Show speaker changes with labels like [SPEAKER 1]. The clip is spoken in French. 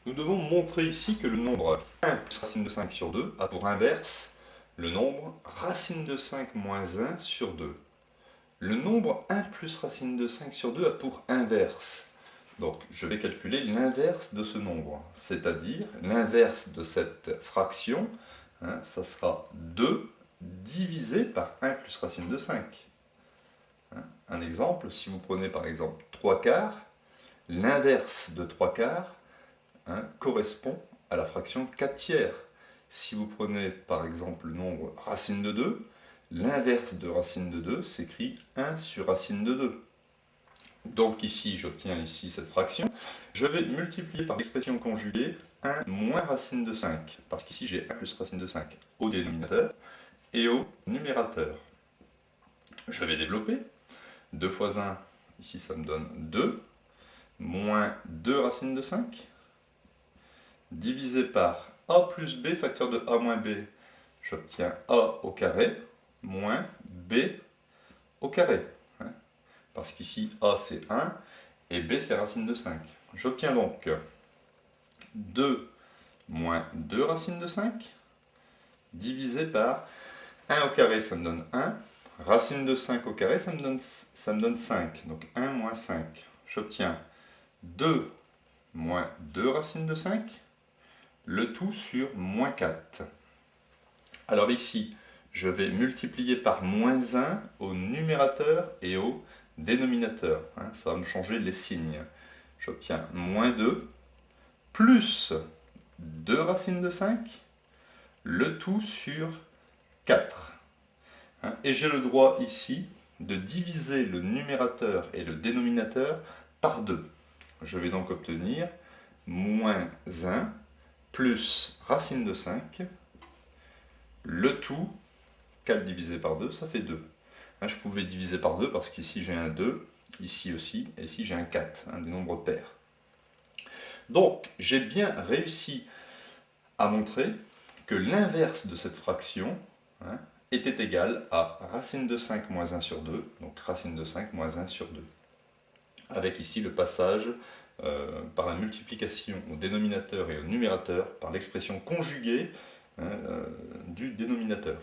[SPEAKER 1] Nous devons montrer ici que le nombre 1 plus racine de 5 sur 2 a pour inverse le nombre racine de 5 moins 1 sur 2. Le nombre 1 plus racine de 5 sur 2 a pour inverse. Donc je vais calculer l'inverse de ce nombre, c'est-à-dire l'inverse de cette fraction, ça sera 2 divisé par 1 plus racine de 5. Un exemple, si vous prenez par exemple 3 quarts, l'inverse de 3 quarts correspond à la fraction 4 tiers. Si vous prenez par exemple le nombre racine de 2, l'inverse de racine de 2 s'écrit 1 sur racine de 2. Donc ici, j'obtiens ici cette fraction. Je vais multiplier par l'expression conjuguée 1 moins racine de 5, parce qu'ici j'ai 1 plus racine de 5 au dénominateur et au numérateur. Je vais développer. 2 fois 1, ici ça me donne 2, moins 2 racine de 5, divisé par a plus b, facteur de a moins b, j'obtiens a au carré, moins b au carré. Parce qu'ici a c'est 1, et b c'est racine de 5. J'obtiens donc 2 moins 2 racine de 5, divisé par 1 au carré, ça me donne 1, racine de 5 au carré, ça me donne 5, donc 1 moins 5. J'obtiens 2 moins 2 racine de 5, le tout sur moins 4. Alors ici, je vais multiplier par moins 1 au numérateur et au dénominateur. Ça va me changer les signes. J'obtiens moins 2 plus 2 racines de 5, le tout sur 4. Et j'ai le droit ici de diviser le numérateur et le dénominateur par 2. Je vais donc obtenir moins 1 plus racine de 5, le tout, 4 divisé par 2, ça fait 2. Je pouvais diviser par 2 parce qu'ici j'ai un 2, ici aussi, et ici j'ai un 4, des nombres pairs. Donc, j'ai bien réussi à montrer que l'inverse de cette fraction était égal à racine de 5 moins 1 sur 2, donc racine de 5 moins 1 sur 2. Avec ici le passage par la multiplication au dénominateur et au numérateur par l'expression conjuguée du dénominateur.